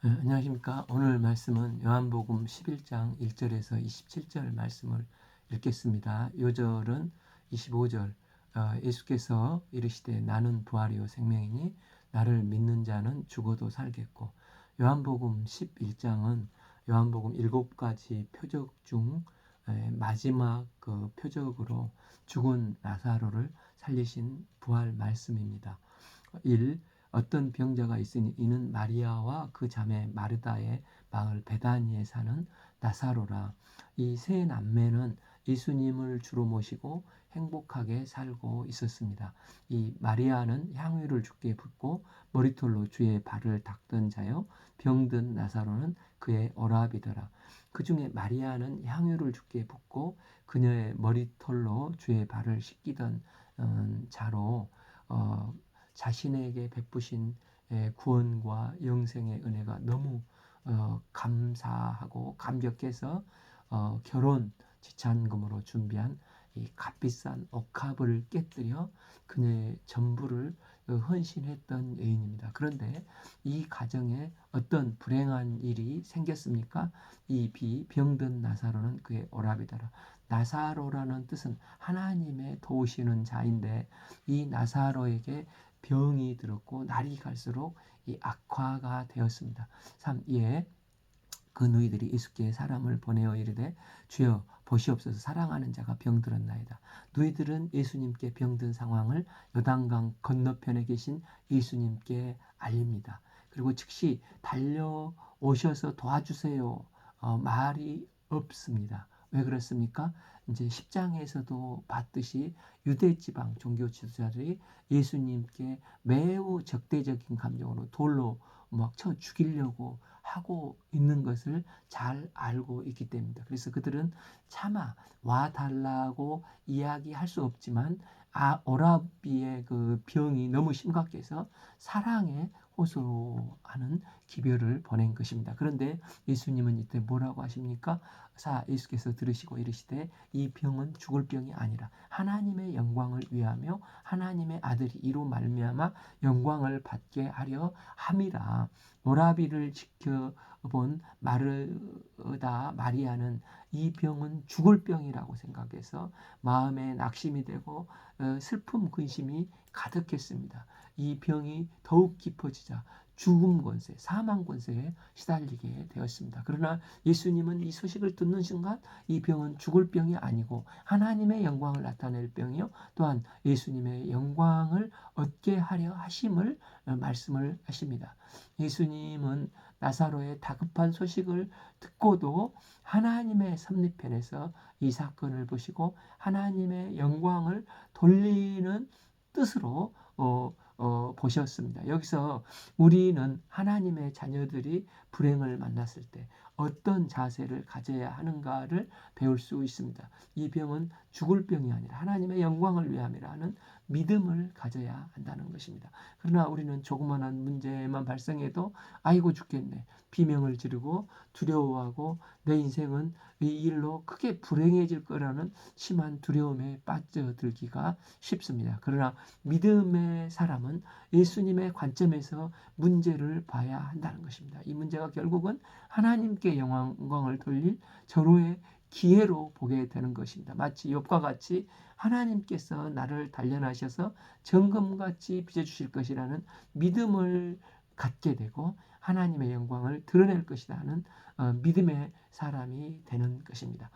네, 안녕하십니까. 오늘 말씀은 요한복음 11장 1절에서 27절 말씀을 읽겠습니다. 요절은 25절. 예수께서 이르시되 나는 부활이요 생명이니 나를 믿는 자는 죽어도 살겠고. 요한복음 11장은 요한복음 7가지 표적 중 마지막 그 표적으로 죽은 나사로를 살리신 부활 말씀입니다. 1. 어떤 병자가 있으니 이는 마리아와 그 자매 마르다의 마을 베다니에 사는 나사로라. 이 세 남매는 예수님을 주로 모시고 행복하게 살고 있었습니다. 이 마리아는 향유를 주께 붓고 머리털로 주의 발을 닦던 자요, 병든 나사로는 그의 오라비더라. 그 중에 마리아는 향유를 주께 붓고 그녀의 머리털로 주의 발을 씻기던 자로 자신에게 베푸신 구원과 영생의 은혜가 너무 감사하고 감격해서 결혼 지참금으로 준비한 이 값비싼 옥합을 깨뜨려 그녀의 전부를 헌신했던 여인입니다. 그런데 이 가정에 어떤 불행한 일이 생겼습니까? 이 병든 나사로는 그의 오라비더라. 나사로라는 뜻은 하나님의 도우시는 자인데 이 나사로에게 병이 들었고 날이 갈수록 이 악화가 되었습니다. 3. 예. 그 너희들이 예수께 사람을 보내어 이르되 주여 보시옵소서 사랑하는 자가 병들었나이다. 너희들은 예수님께 병든 상황을 요단강 건너편에 계신 예수님께 알립니다. 그리고 즉시 달려오셔서 도와주세요. 말이 없습니다. 왜 그렇습니까? 이제 10장에서도 봤듯이 유대 지방 종교 지도자들이 예수님께 매우 적대적인 감정으로 돌로 막 쳐 죽이려고 하고 있는 것을 잘 알고 있기 때문입니다. 그래서 그들은 차마 와달라고 이야기할 수 없지만 오라비의 그 병이 너무 심각해서 사랑에 호소하는 기별을 보낸 것입니다. 그런데 예수님은 이때 뭐라고 하십니까? 예수께서 들으시고 이르시되 이 병은 죽을 병이 아니라 하나님의 영광을 위하며 하나님의 아들이 이로 말미암아 영광을 받게 하려 함이라. 오라비를 지켜본 마리아는 이 병은 죽을 병이라고 생각해서 마음에 낙심이 되고 슬픔 근심이 가득했습니다. 이 병이 더욱 깊어지자 죽음 권세, 사망 권세에 시달리게 되었습니다. 그러나 예수님은 이 소식을 듣는 순간 이 병은 죽을 병이 아니고 하나님의 영광을 나타낼 병이요 또한 예수님의 영광을 얻게 하려 하심을 말씀을 하십니다. 예수님은 나사로의 다급한 소식을 듣고도 하나님의 섭리편에서 이 사건을 보시고 하나님의 영광을 돌리는 뜻으로 보셨습니다. 여기서 우리는 하나님의 자녀들이 불행을 만났을 때 어떤 자세를 가져야 하는가를 배울 수 있습니다. 이 병은 죽을 병이 아니라 하나님의 영광을 위함이라는 믿음을 가져야 한다는 것입니다. 그러나 우리는 조그마한 문제만 발생해도 아이고 죽겠네, 비명을 지르고 두려워하고 내 인생은 이 일로 크게 불행해질 거라는 심한 두려움에 빠져들기가 쉽습니다. 그러나 믿음의 사람은 예수님의 관점에서 문제를 봐야 한다는 것입니다. 이 문제가 결국은 하나님께 영광을 돌릴 절호의 기회로 보게 되는 것입니다. 마치 욥과 같이 하나님께서 나를 단련하셔서 정금같이 빚어주실 것이라는 믿음을 갖게 되고 하나님의 영광을 드러낼 것이다 하는 믿음의 사람이 되는 것입니다.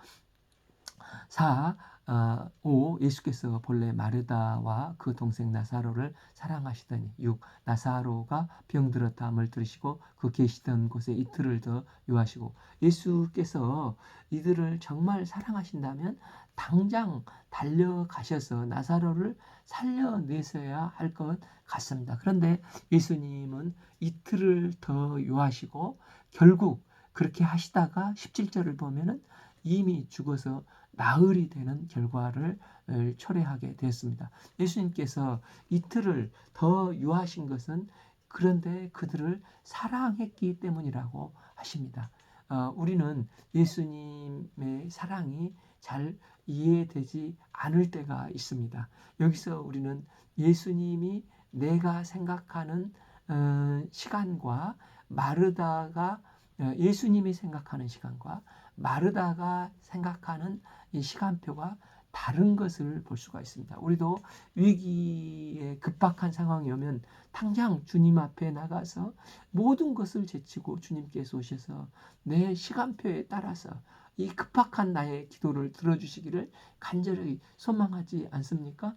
5. 예수께서 본래 마르다와 그 동생 나사로를 사랑하시더니 6. 나사로가 병들었다함을 들으시고 그 계시던 곳에 이틀을 더 유하시고 예수께서 이들을 정말 사랑하신다면 당장 달려가셔서 나사로를 살려내셔야 할 것 같습니다. 그런데 예수님은 이틀을 더 유하시고 결국 그렇게 하시다가 17절을 보면은 이미 죽어서 나흘이 되는 결과를 초래하게 되었습니다. 예수님께서 이틀을 더 유하신 것은 그런데 그들을 사랑했기 때문이라고 하십니다. 우리는 예수님의 사랑이 잘 이해되지 않을 때가 있습니다. 여기서 우리는 예수님이 내가 생각하는 시간과 마르다가 예수님이 생각하는 시간과 마르다가 생각하는 이 시간표가 다른 것을 볼 수가 있습니다. 우리도 위기에 급박한 상황이 오면 당장 주님 앞에 나가서 모든 것을 제치고 주님께서 오셔서 내 시간표에 따라서 이 급박한 나의 기도를 들어주시기를 간절히 소망하지 않습니까?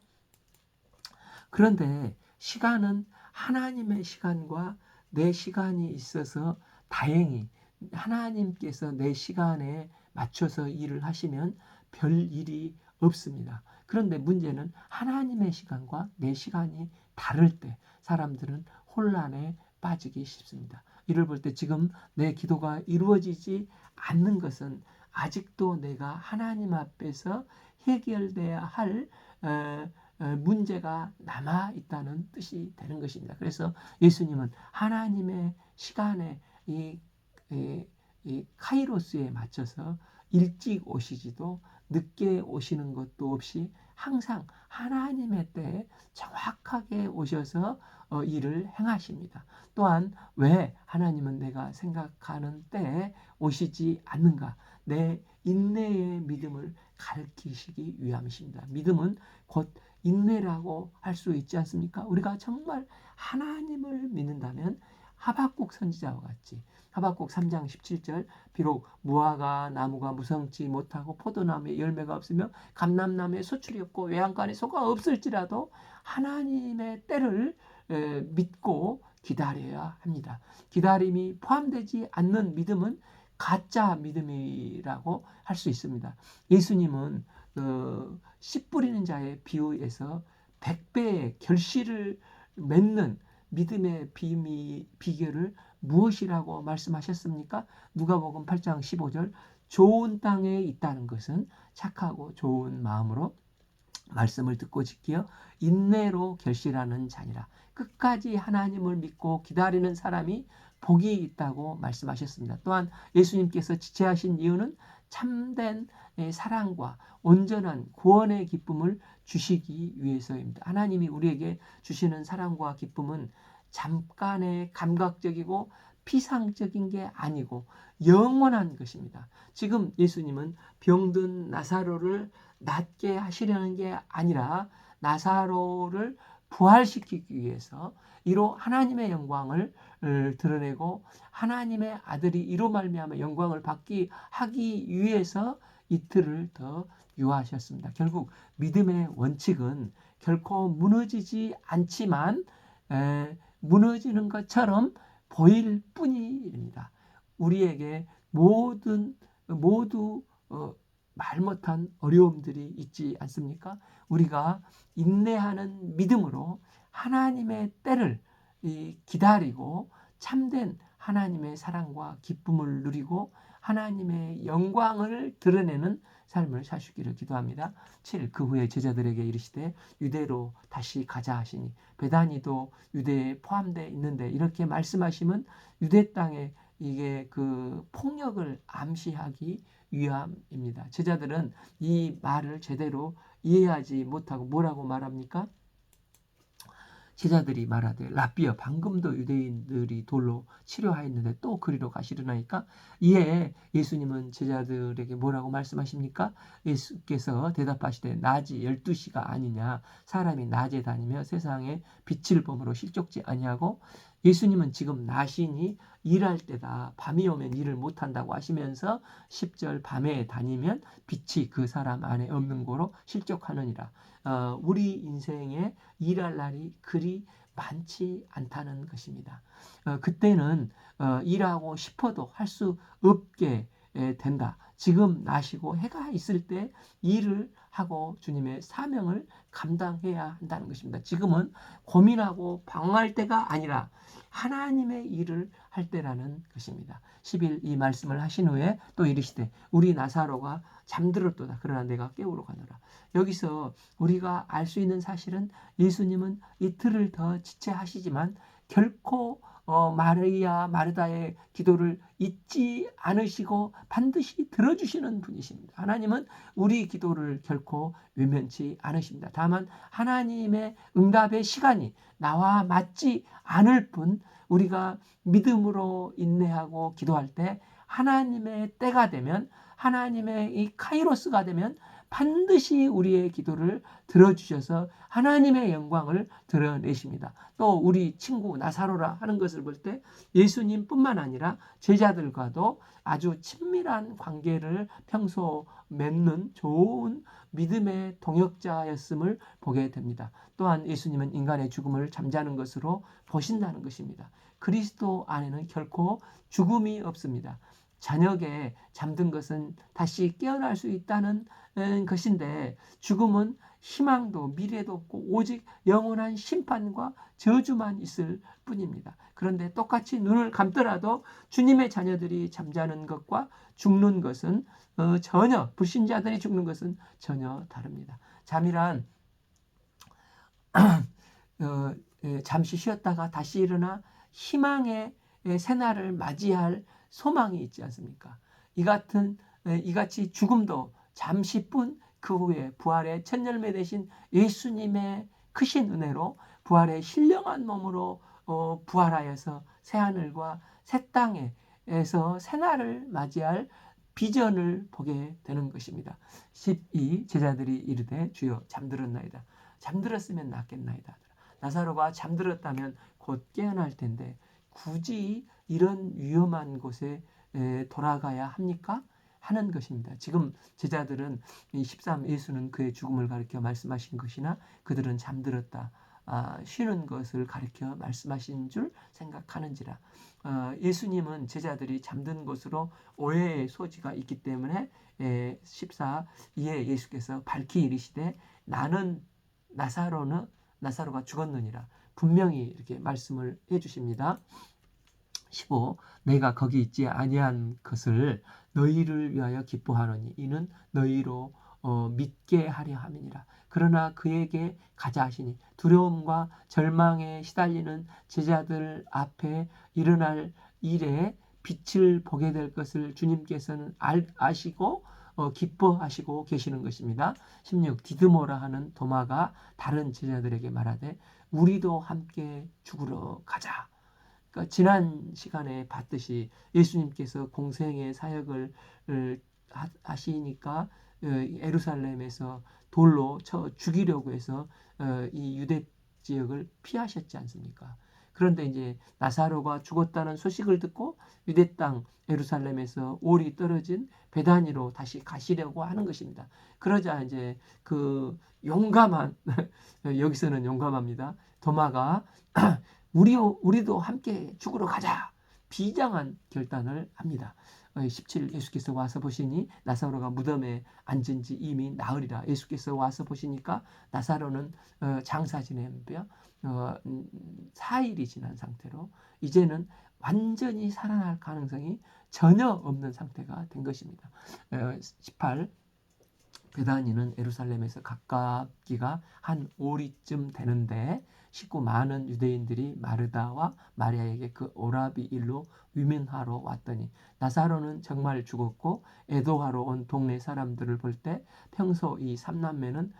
그런데 시간은 하나님의 시간과 내 시간이 있어서 다행히 하나님께서 내 시간에 맞춰서 일을 하시면 별 일이 없습니다. 그런데 문제는 하나님의 시간과 내 시간이 다를 때 사람들은 혼란에 빠지기 쉽습니다. 이를 볼 때 지금 내 기도가 이루어지지 않는 것은 아직도 내가 하나님 앞에서 해결돼야 할 문제가 남아 있다는 뜻이 되는 것입니다. 그래서 예수님은 하나님의 시간에 이 카이로스에 맞춰서 일찍 오시지도 늦게 오시는 것도 없이 항상 하나님의 때에 정확하게 오셔서 일을 행하십니다. 또한 왜 하나님은 내가 생각하는 때에 오시지 않는가? 내 인내의 믿음을 가르치시기 위함이십니다. 믿음은 곧 인내라고 할 수 있지 않습니까? 우리가 정말 하나님을 믿는다면 하박국 선지자와 같이 하박국 3장 17절 비록 무화과 나무가 무성치 못하고 포도나무에 열매가 없으며 감람나무에 소출이 없고 외양간에 소가 없을지라도 하나님의 때를 믿고 기다려야 합니다. 기다림이 포함되지 않는 믿음은 가짜 믿음이라고 할 수 있습니다. 예수님은 씨 뿌리는 자의 비유에서 100배의 결실을 맺는 믿음의 비결을 무엇이라고 말씀하셨습니까? 누가복음 8장 15절 좋은 땅에 있다는 것은 착하고 좋은 마음으로 말씀을 듣고 지키어 인내로 결실하는 자니라. 끝까지 하나님을 믿고 기다리는 사람이 복이 있다고 말씀하셨습니다. 또한 예수님께서 지체하신 이유는 참된 사랑과 온전한 구원의 기쁨을 주시기 위해서입니다. 하나님이 우리에게 주시는 사랑과 기쁨은 잠깐의 감각적이고 피상적인 게 아니고 영원한 것입니다. 지금 예수님은 병든 나사로를 낫게 하시려는 게 아니라 나사로를 부활시키기 위해서 이로 하나님의 영광을 드러내고 하나님의 아들이 이로 말미암아 영광을 받기 하기 위해서 이틀을 더 유하셨습니다. 결국 믿음의 원칙은 결코 무너지지 않지만 무너지는 것처럼 보일 뿐입니다. 우리에게 모두 말 못한 어려움들이 있지 않습니까? 우리가 인내하는 믿음으로 하나님의 때를 기다리고 참된 하나님의 사랑과 기쁨을 누리고 하나님의 영광을 드러내는 삶을 사시기를 기도합니다. 7. 그 후에 제자들에게 이르시되 유대로 다시 가자 하시니 베다니도 유대에 포함되어 있는데 이렇게 말씀하시면 유대 땅에 이게 그 폭력을 암시하기 위함입니다. 제자들은 이 말을 제대로 이해하지 못하고 뭐라고 말합니까? 제자들이 말하되 라비어 방금도 유대인들이 돌로 치료하였는데 또 그리로 가시려나이까? 이에 예수님은 제자들에게 뭐라고 말씀하십니까? 예수께서 대답하시되 낮이 12시가 아니냐 사람이 낮에 다니며 세상에 빛을 범으로 실족지 아니하고 예수님은 지금 낮이니 일할 때다. 밤이 오면 일을 못한다고 하시면서 10절 밤에 다니면 빛이 그 사람 안에 없는 거로 실족하느니라. 우리 인생에 일할 날이 그리 많지 않다는 것입니다. 그때는 일하고 싶어도 할 수 없게 된다. 지금 나시고 해가 있을 때 일을 하고 주님의 사명을 감당해야 한다는 것입니다. 지금은 고민하고 방황할 때가 아니라 하나님의 일을 할 때라는 것입니다. 10일 이 말씀을 하신 후에 또 이르시되 우리 나사로가 잠들었도다. 그러나 내가 깨우러 가노라. 여기서 우리가 알 수 있는 사실은 예수님은 이틀을 더 지체하시지만 결코 마리아 마르다의 기도를 잊지 않으시고 반드시 들어주시는 분이십니다. 하나님은 우리 기도를 결코 외면치 않으십니다. 다만 하나님의 응답의 시간이 나와 맞지 않을 뿐, 우리가 믿음으로 인내하고 기도할 때 하나님의 때가 되면, 하나님의 이 카이로스가 되면 반드시 우리의 기도를 들어주셔서 하나님의 영광을 드러내십니다. 또 우리 친구 나사로라 하는 것을 볼 때 예수님뿐만 아니라 제자들과도 아주 친밀한 관계를 평소 맺는 좋은 믿음의 동역자였음을 보게 됩니다. 또한 예수님은 인간의 죽음을 잠자는 것으로 보신다는 것입니다. 그리스도 안에는 결코 죽음이 없습니다. 저녁에 잠든 것은 다시 깨어날 수 있다는 것인데, 죽음은 희망도 미래도 없고 오직 영원한 심판과 저주만 있을 뿐입니다. 그런데 똑같이 눈을 감더라도 주님의 자녀들이 잠자는 것과 죽는 것은 전혀, 불신자들이 죽는 것은 전혀 다릅니다. 잠이란 잠시 쉬었다가 다시 일어나 희망의 새날을 맞이할 소망이 있지 않습니까? 이같이 죽음도 잠시뿐, 그 후에 부활의 첫 열매 되신 예수님의 크신 은혜로 부활의 신령한 몸으로 부활하여서 새하늘과 새 땅에서 새날을 맞이할 비전을 보게 되는 것입니다. 12 제자들이 이르되 주여 잠들었나이다. 잠들었으면 낫겠나이다. 나사로가 잠들었다면 곧 깨어날 텐데 굳이 이런 위험한 곳에 돌아가야 합니까? 하는 것입니다. 지금 제자들은 13 예수는 그의 죽음을 가리켜 말씀하신 것이나 그들은 잠들었다, 쉬는 것을 가리켜 말씀하신 줄 생각하는지라. 예수님은 제자들이 잠든 것으로 오해의 소지가 있기 때문에 14 이에 예수께서 밝히 이르시되 나는 나사로가 죽었느니라 분명히 이렇게 말씀을 해주십니다. 15 내가 거기 있지 아니한 것을 너희를 위하여 기뻐하노니 이는 너희로 믿게 하려 함이니라. 그러나 그에게 가자 하시니 두려움과 절망에 시달리는 제자들 앞에 일어날 일에 빛을 보게 될 것을 주님께서는 아시고 기뻐하시고 계시는 것입니다. 16 디드모라 하는 도마가 다른 제자들에게 말하되 우리도 함께 죽으러 가자. 그러니까 지난 시간에 봤듯이 예수님께서 공생의 사역을 하시니까 예루살렘에서 돌로 쳐 죽이려고 해서 이 유대 지역을 피하셨지 않습니까? 그런데 이제 나사로가 죽었다는 소식을 듣고 유대 땅 예루살렘에서 올이 떨어진 베다니로 다시 가시려고 하는 것입니다. 그러자 이제 그 용감한 여기서는 용감합니다. 도마가 우리도 함께 죽으러 가자. 비장한 결단을 합니다. 17 예수께서 와서 보시니 나사로가 무덤에 앉은 지 이미 나흘이라. 예수께서 와서 보시니까 나사로는 장사 지내며 4일이 지난 상태로 이제는 완전히 살아날 가능성이 전혀 없는 상태가 된 것입니다. 18 베다니는 예루살렘에서 가깝기가 한 5리쯤 되는데 19 많은 유대인들이 마르다와 마리아에게 그 오라비 일로 위문하러 왔더니 나사로는 정말 죽었고 애도하러 온 동네 사람들을 볼 때 평소 이 삼남매는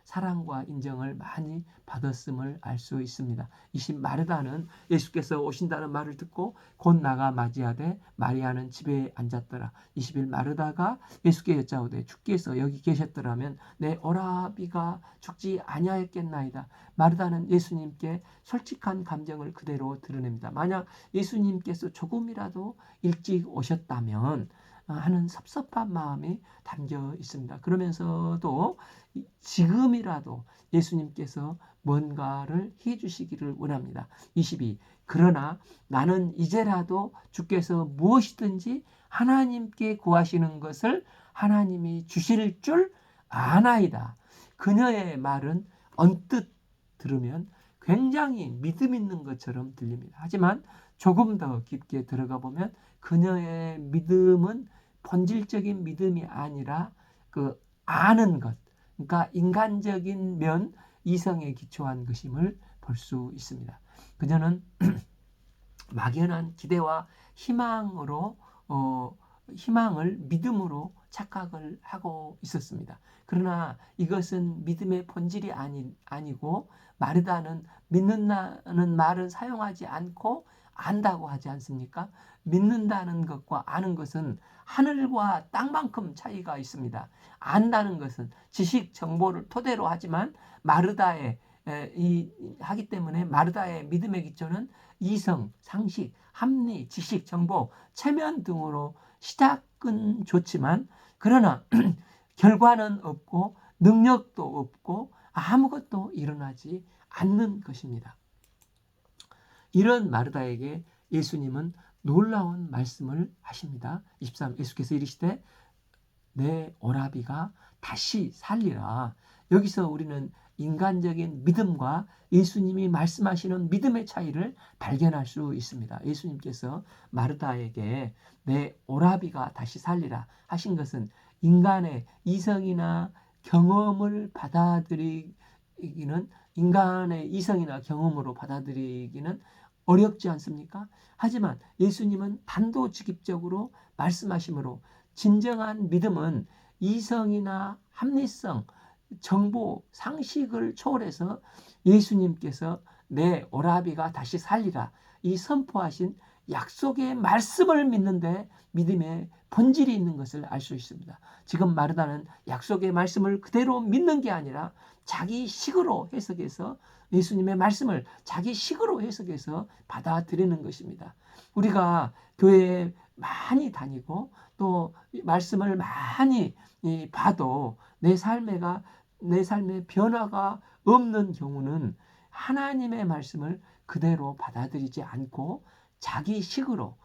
사랑과 인정을 많이 받았음을 알 수 있습니다. 20 마르다는 예수께서 오신다는 말을 듣고 곧 나가 맞이하되 마리아는 집에 앉았더라. 21 마르다가 예수께 여짜오되 주께서 여기 계셨더라면 내 오라비가 죽지 아니하였겠나이다. 마르다는 예수님께 솔직한 감정을 그대로 드러냅니다. 만약 예수님께서 조금이라도 일찍 오셨다면 하는 섭섭한 마음이 담겨 있습니다. 그러면서도 지금이라도 예수님께서 뭔가를 해주시기를 원합니다. 22 그러나 나는 이제라도 주께서 무엇이든지 하나님께 구하시는 것을 하나님이 주실 줄 아나이다. 그녀의 말은 언뜻 들으면 굉장히 믿음 있는 것처럼 들립니다. 하지만 조금 더 깊게 들어가 보면 그녀의 믿음은 본질적인 믿음이 아니라 그 아는 것, 그러니까 인간적인 면, 이성에 기초한 것임을 볼 수 있습니다. 그녀는 막연한 기대와 희망으로 희망을 믿음으로 착각을 하고 있었습니다. 그러나 이것은 믿음의 본질이 아니고 마르다는 믿는다는 말은 사용하지 않고 안다고 하지 않습니까? 믿는다는 것과 아는 것은 하늘과 땅만큼 차이가 있습니다. 안다는 것은 지식 정보를 토대로 하지만 마르다의 하기 때문에 마르다의 믿음의 기초는 이성, 상식, 합리, 지식, 정보, 체면 등으로 시작은 좋지만 그러나 결과는 없고 능력도 없고 아무것도 일어나지 않는 것입니다. 이런 마르다에게 예수님은 놀라운 말씀을 하십니다. 23 예수께서 이르시되 내 오라비가 다시 살리라. 여기서 우리는 인간적인 믿음과 예수님이 말씀하시는 믿음의 차이를 발견할 수 있습니다. 예수님께서 마르다에게 내 오라비가 다시 살리라 하신 것은 인간의 이성이나 경험을 받아들이기는 인간의 이성이나 경험으로 받아들이기는 어렵지 않습니까? 하지만 예수님은 단도직입적으로 말씀하시므로 진정한 믿음은 이성이나 합리성, 정보, 상식을 초월해서 예수님께서 내 오라비가 다시 살리라 이 선포하신 약속의 말씀을 믿는데 믿음의 본질이 있는 것을 알 수 있습니다. 지금 마르다는 약속의 말씀을 그대로 믿는 게 아니라 자기 식으로 해석해서 예수님의 말씀을 자기 식으로 해석해서 받아들이는 것입니다. 우리가 교회에 많이 다니고 또 말씀을 많이 봐도 내 삶의 변화가 없는 경우는 하나님의 말씀을 그대로 받아들이지 않고 자기 식으로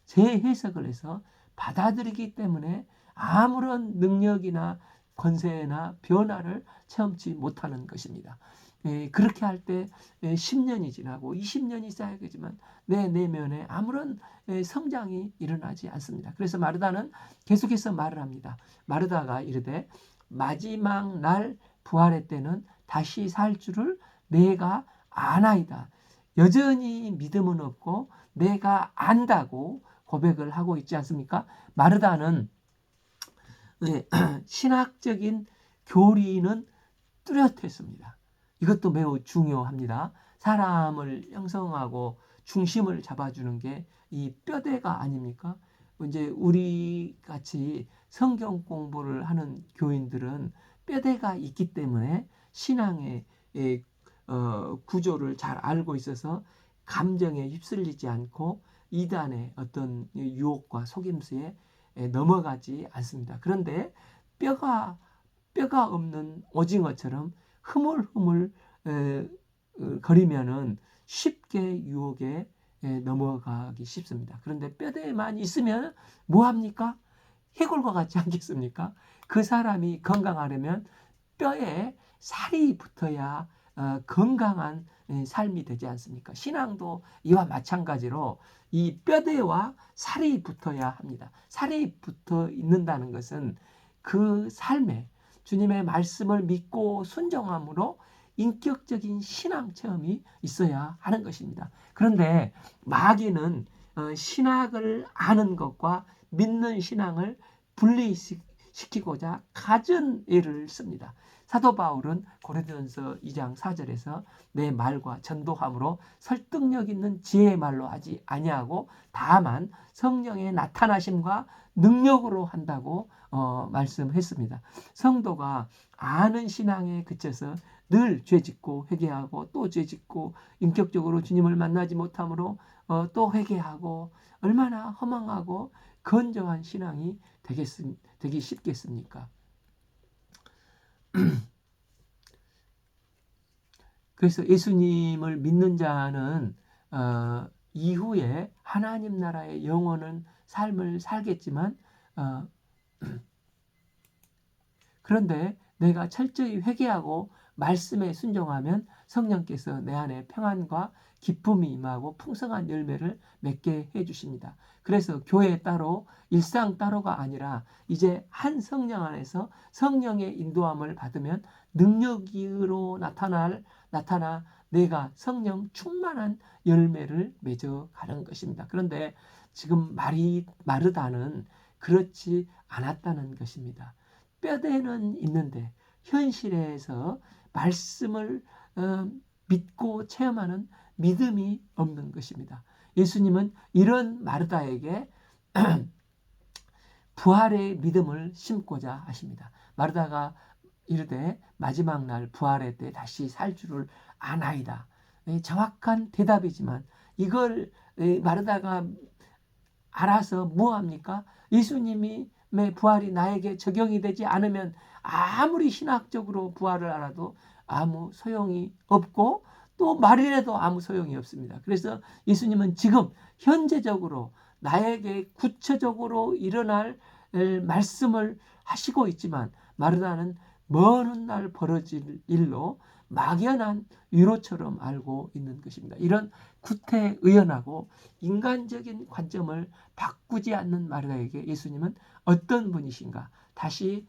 재해석을 해서 받아들이기 때문에 아무런 능력이나 권세나 변화를 체험치 못하는 것입니다. 그렇게 할 때 10년이 지나고 20년이 쌓이겠지만 내 내면에 아무런 성장이 일어나지 않습니다. 그래서 마르다는 계속해서 말을 합니다. 마르다가 이르되 마지막 날 부활의 때는 다시 살 줄을 내가 아나이다. 여전히 믿음은 없고 내가 안다고 고백을 하고 있지 않습니까? 마르다는 신학적인 교리는 뚜렷했습니다. 이것도 매우 중요합니다. 사람을 형성하고 중심을 잡아주는 게 이 뼈대가 아닙니까? 이제 우리 같이 성경 공부를 하는 교인들은 뼈대가 있기 때문에 신앙의 구조를 잘 알고 있어서 감정에 휩쓸리지 않고 이단의 어떤 유혹과 속임수에 넘어가지 않습니다. 그런데 뼈가 없는 오징어처럼 흐물흐물 거리면은 쉽게 유혹에 넘어가기 쉽습니다. 그런데 뼈대만 있으면 뭐합니까? 해골과 같지 않겠습니까? 그 사람이 건강하려면 뼈에 살이 붙어야 건강한 삶이 되지 않습니까? 신앙도 이와 마찬가지로 이 뼈대와 살이 붙어야 합니다. 살이 붙어 있는다는 것은 그 삶에 주님의 말씀을 믿고 순종함으로 인격적인 신앙 체험이 있어야 하는 것입니다. 그런데 마귀는 신학을 아는 것과 믿는 신앙을 분리시키고자 갖은 예를 씁니다. 사도 바울은 고린도전서 2장 4절에서 내 말과 전도함으로 설득력 있는 지혜의 말로 하지 아니하고 다만 성령의 나타나심과 능력으로 한다고 말씀했습니다. 성도가 아는 신앙에 그쳐서 늘 죄짓고 회개하고 또 죄짓고 인격적으로 주님을 만나지 못함으로 또 회개하고 얼마나 허망하고 건조한 신앙이 되기 쉽겠습니까? 그래서 예수님을 믿는 자는 이후에 하나님 나라의 영원한 삶을 살겠지만 그런데 내가 철저히 회개하고 말씀에 순종하면 성령께서 내 안에 평안과 기쁨이 임하고 풍성한 열매를 맺게 해주십니다. 그래서 교회 따로 일상 따로가 아니라 이제 한 성령 안에서 성령의 인도함을 받으면 능력으로 나타나 내가 성령 충만한 열매를 맺어가는 것입니다. 그런데 지금 마르다는 그렇지 않았다는 것입니다. 뼈대는 있는데 현실에서 말씀을 믿고 체험하는 믿음이 없는 것입니다. 예수님은 이런 마르다에게 부활의 믿음을 심고자 하십니다. 마르다가 이르되 마지막 날 부활의 때 다시 살 줄을 아나이다. 정확한 대답이지만 이걸 마르다가 알아서 뭐합니까? 예수님의 부활이 나에게 적용이 되지 않으면 아무리 신학적으로 부활을 알아도 아무 소용이 없고 또 말이라도 아무 소용이 없습니다. 그래서 예수님은 지금 현재적으로 나에게 구체적으로 일어날 말씀을 하시고 있지만 마르다는 먼 훗날 벌어질 일로 막연한 위로처럼 알고 있는 것입니다. 이런 구태의연하고 인간적인 관점을 바꾸지 않는 마르다에게 예수님은 어떤 분이신가? 다시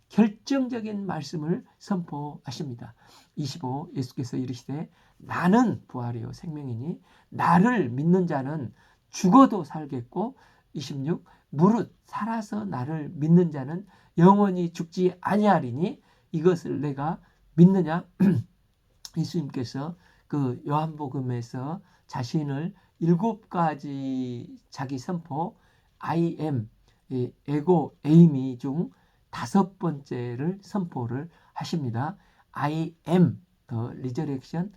결정적인 말씀을 선포하십니다. 25 예수께서 이르시되 나는 부활이요 생명이니 나를 믿는 자는 죽어도 살겠고 26 무릇 살아서 나를 믿는 자는 영원히 죽지 아니하리니 이것을 내가 믿느냐? 예수님께서 그 요한복음에서 자신을 7가지 자기 선포 I am, 에고, 에이미 중 5번째를 선포를 하십니다. I am the resurrection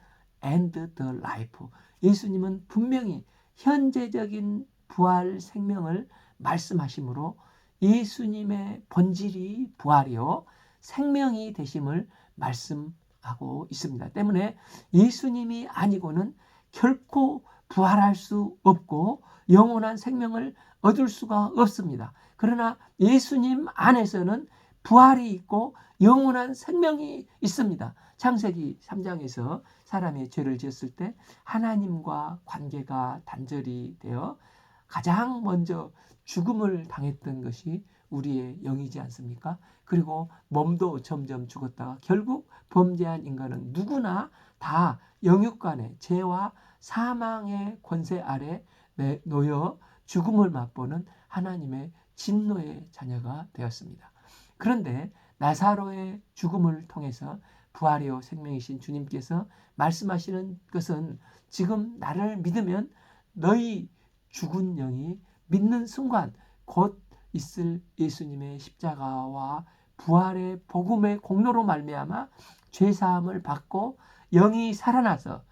and the life. 예수님은 분명히 현재적인 부활 생명을 말씀하시므로 예수님의 본질이 부활이요 생명이 되심을 말씀하고 있습니다. 때문에 예수님이 아니고는 결코 부활할 수 없고 영원한 생명을 얻을 수가 없습니다. 그러나 예수님 안에서는 부활이 있고 영원한 생명이 있습니다. 창세기 3장에서 사람이 죄를 지었을 때 하나님과 관계가 단절이 되어 가장 먼저 죽음을 당했던 것이 우리의 영이지 않습니까? 그리고 몸도 점점 죽었다가 결국 범죄한 인간은 누구나 다 영육간의 죄와 사망의 권세 아래 놓여 죽음을 맛보는 하나님의 진노의 자녀가 되었습니다. 그런데 나사로의 죽음을 통해서 부활이요 생명이신 주님께서 말씀하시는 것은 지금 나를 믿으면 너희 죽은 영이 믿는 순간 곧 있을 예수님의 십자가와 부활의 복음의 공로로 말미암아 죄사함을 받고 영이 살아나서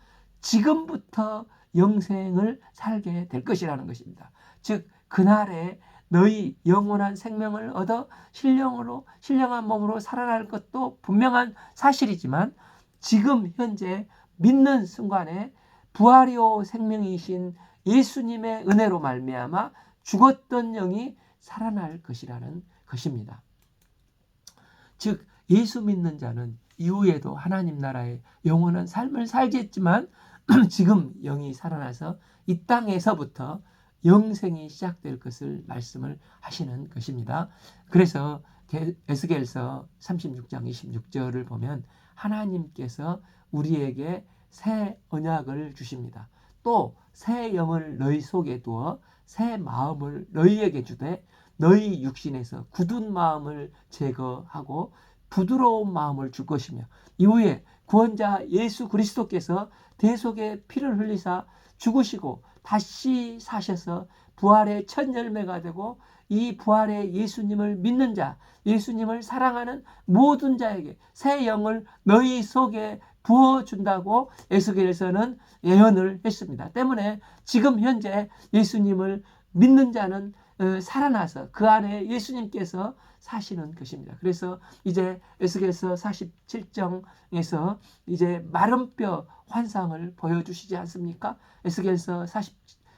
지금부터 영생을 살게 될 것이라는 것입니다. 즉 그날에 너희 영원한 생명을 얻어 신령한 몸으로 살아날 것도 분명한 사실이지만 지금 현재 믿는 순간에 부활이요 생명이신 예수님의 은혜로 말미암아 죽었던 영이 살아날 것이라는 것입니다. 즉 예수 믿는 자는 이후에도 하나님 나라의 영원한 삶을 살겠지만 지금 영이 살아나서 이 땅에서부터 영생이 시작될 것을 말씀을 하시는 것입니다. 그래서 에스겔서 36장 26절을 보면 하나님께서 우리에게 새 언약을 주십니다. 또 새 영을 너희 속에 두어 새 마음을 너희에게 주되 너희 육신에서 굳은 마음을 제거하고 부드러운 마음을 줄 것이며 이후에 구원자 예수 그리스도께서 대속의 피를 흘리사 죽으시고 다시 사셔서 부활의 첫 열매가 되고 이 부활의 예수님을 믿는 자, 예수님을 사랑하는 모든 자에게 새 영을 너희 속에 부어준다고 에스겔서는 예언을 했습니다. 때문에 지금 현재 예수님을 믿는 자는 살아나서 그 안에 예수님께서 사시는 것입니다. 그래서 이제 에스겔서 47장에서 이제 마른 뼈 환상을 보여주시지 않습니까? 에스겔서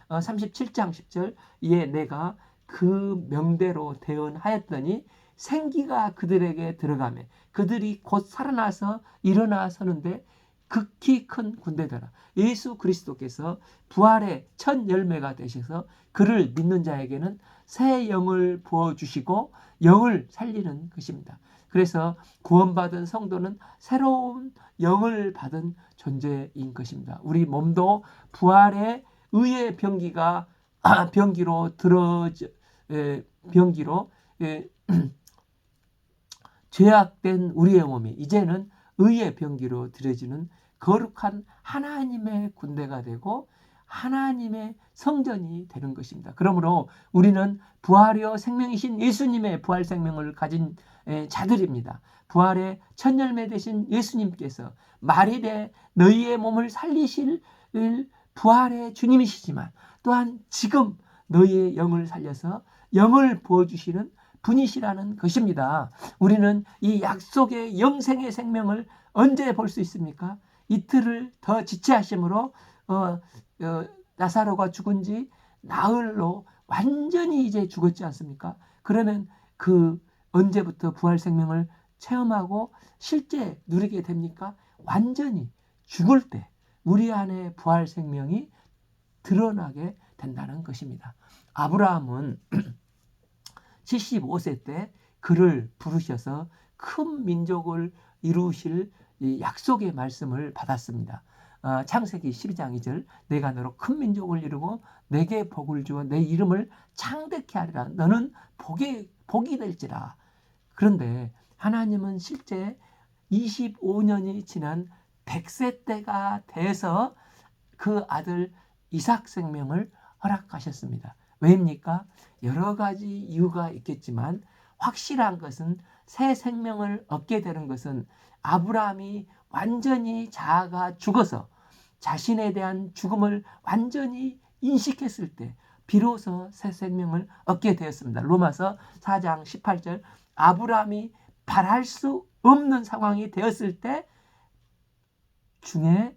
37장 10절 이에 내가 그 명대로 대언하였더니 생기가 그들에게 들어가매 그들이 곧 살아나서 일어나 서는데 극히 큰 군대더라. 예수 그리스도께서 부활의 첫 열매가 되셔서 그를 믿는 자에게는 새 영을 부어주시고 영을 살리는 것입니다. 그래서 구원받은 성도는 새로운 영을 받은 존재인 것입니다. 우리 몸도 부활의 의의 병기가 병기로 병기로 죄악된 우리의 몸이 이제는 의의 병기로 들여지는 거룩한 하나님의 군대가 되고 하나님의 성전이 되는 것입니다. 그러므로 우리는 부활이요 생명이신 예수님의 부활 생명을 가진 자들입니다. 부활의 첫 열매 되신 예수님께서 말일에 너희의 몸을 살리실 부활의 주님이시지만 또한 지금 너희의 영을 살려서 영을 부어주시는 분이시라는 것입니다. 우리는 이 약속의 영생의 생명을 언제 볼 수 있습니까? 이틀을 더 지체하심으로 나사로가 죽은 지 나흘로 완전히 이제 죽었지 않습니까? 그러면 그 언제부터 부활 생명을 체험하고 실제 누리게 됩니까? 완전히 죽을 때 우리 안에 부활 생명이 드러나게 된다는 것입니다. 아브라함은 75세 때 그를 부르셔서 큰 민족을 이루실 약속의 말씀을 받았습니다. 창세기 12장 2절 내가 너로 큰 민족을 이루고 내게 복을 주어 내 이름을 창대케 하리라. 너는 복이 될지라. 그런데 하나님은 실제 25년이 지난 100세 때가 돼서 그 아들 이삭 생명을 허락하셨습니다. 왜입니까? 여러 가지 이유가 있겠지만 확실한 것은 새 생명을 얻게 되는 것은 아브라함이 완전히 자아가 죽어서 자신에 대한 죽음을 완전히 인식했을 때 비로소 새 생명을 얻게 되었습니다. 로마서 4장 18절 아브라함이 바랄 수 없는 상황이 되었을 때 중에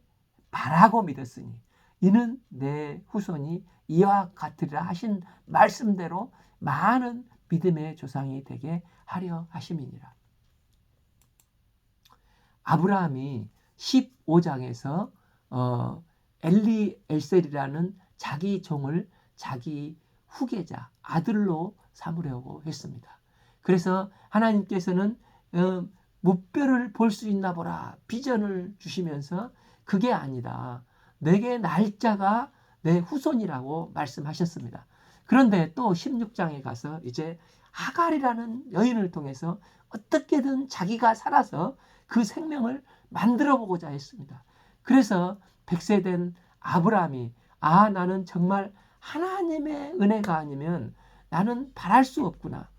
바라고 믿었으니 이는 내 후손이 이와 같으리라 하신 말씀대로 많은 믿음의 조상이 되게 하려 하심이니라. 아브라함이 15장에서 엘리엘셀이라는 자기 종을 자기 후계자 아들로 삼으려고 했습니다. 그래서 하나님께서는 무뼈를 볼 수 있나 보라 비전을 주시면서 그게 아니다. 내게 날짜가 내 후손이라고 말씀하셨습니다. 그런데 또 16장에 가서 이제 하갈이라는 여인을 통해서 어떻게든 자기가 살아서 그 생명을 만들어 보고자 했습니다. 그래서 100세 된 아브라함이 나는 정말 하나님의 은혜가 아니면 나는 바랄 수 없구나.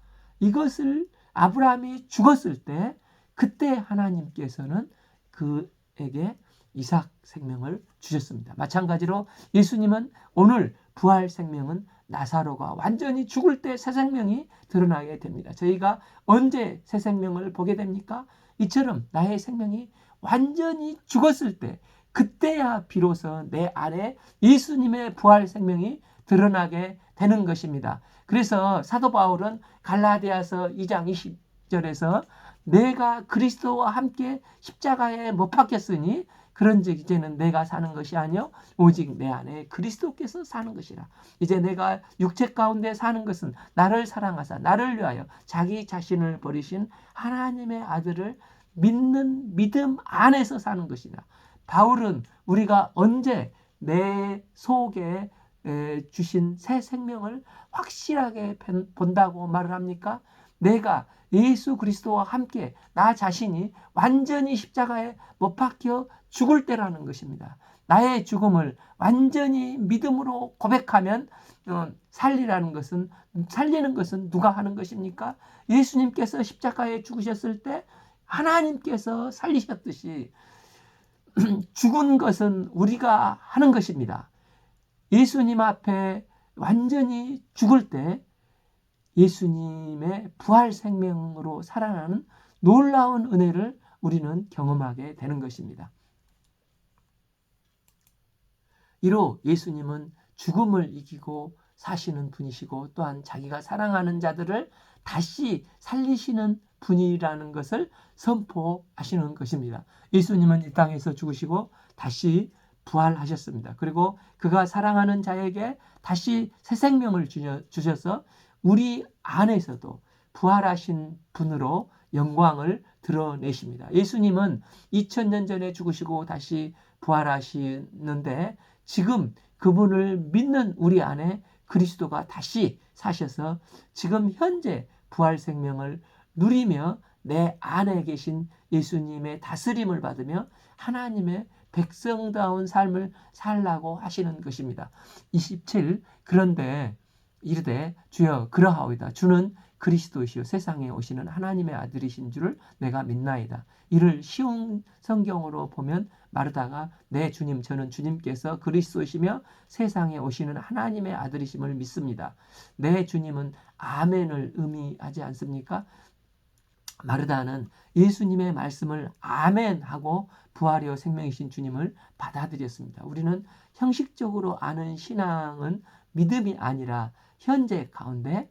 이것을 아브라함이 죽었을 때 그때 하나님께서는 그에게 이삭 생명을 주셨습니다. 마찬가지로 예수님은 오늘 부활 생명은 나사로가 완전히 죽을 때 새 생명이 드러나게 됩니다. 저희가 언제 새 생명을 보게 됩니까? 이처럼 나의 생명이 완전히 죽었을 때 그때야 비로소 내 안에 예수님의 부활 생명이 드러나게 되는 것입니다. 그래서 사도 바울은 갈라디아서 2장 20절에서 내가 그리스도와 함께 십자가에 못 박혔으니 그런즉 이제는 내가 사는 것이 아니요 오직 내 안에 그리스도께서 사는 것이라. 이제 내가 육체 가운데 사는 것은 나를 사랑하사 나를 위하여 자기 자신을 버리신 하나님의 아들을 믿는 믿음 안에서 사는 것이라. 바울은 우리가 언제 내 속에 주신 새 생명을 확실하게 본다고 말을 합니까? 내가 예수 그리스도와 함께 나 자신이 완전히 십자가에 못 박혀 죽을 때라는 것입니다. 나의 죽음을 완전히 믿음으로 고백하면 살리는 것은 누가 하는 것입니까? 예수님께서 십자가에 죽으셨을 때 하나님께서 살리셨듯이 죽은 것은 우리가 하는 것입니다. 예수님 앞에 완전히 죽을 때 예수님의 부활 생명으로 살아나는 놀라운 은혜를 우리는 경험하게 되는 것입니다. 이로 예수님은 죽음을 이기고 사시는 분이시고 또한 자기가 사랑하는 자들을 다시 살리시는 분이라는 것을 선포하시는 것입니다. 예수님은 이 땅에서 죽으시고 다시 부활하셨습니다. 그리고 그가 사랑하는 자에게 다시 새 생명을 주셔서 우리 안에서도 부활하신 분으로 영광을 드러내십니다. 예수님은 2000년 전에 죽으시고 다시 부활하시는데 지금 그분을 믿는 우리 안에 그리스도가 다시 사셔서 지금 현재 부활 생명을 누리며 내 안에 계신 예수님의 다스림을 받으며 하나님의 백성다운 삶을 살라고 하시는 것입니다. 27 그런데 이르되 주여 그러하오이다. 주는 그리스도시요 세상에 오시는 하나님의 아들이신 줄을 내가 믿나이다. 이를 쉬운 성경으로 보면 마르다가 네 주님 저는 주님께서 그리스도시며 세상에 오시는 하나님의 아들이심을 믿습니다. 네 주님은 아멘을 의미하지 않습니까? 마르다는 예수님의 말씀을 아멘하고 부활이요 생명이신 주님을 받아들였습니다. 우리는 형식적으로 아는 신앙은 믿음이 아니라 현재 가운데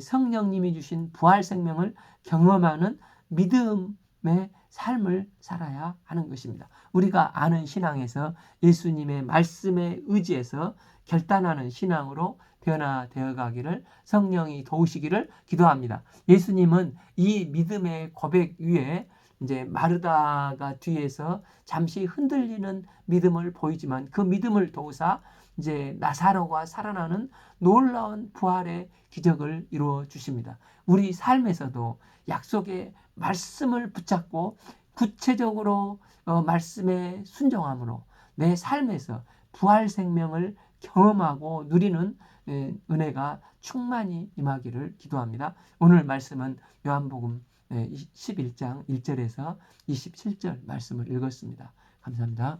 성령님이 주신 부활 생명을 경험하는 믿음의 삶을 살아야 하는 것입니다. 우리가 아는 신앙에서 예수님의 말씀에 의지해서 결단하는 신앙으로 변화되어 가기를 성령이 도우시기를 기도합니다. 예수님은 이 믿음의 고백 위에 이제 마르다가 뒤에서 잠시 흔들리는 믿음을 보이지만 그 믿음을 도우사 이제 나사로가 살아나는 놀라운 부활의 기적을 이루어 주십니다. 우리 삶에서도 약속의 말씀을 붙잡고 구체적으로 말씀에 순종함으로 내 삶에서 부활 생명을 경험하고 누리는 은혜가 충만히 임하기를 기도합니다. 오늘 말씀은 요한복음 11장 1절에서 27절 말씀을 읽었습니다. 감사합니다.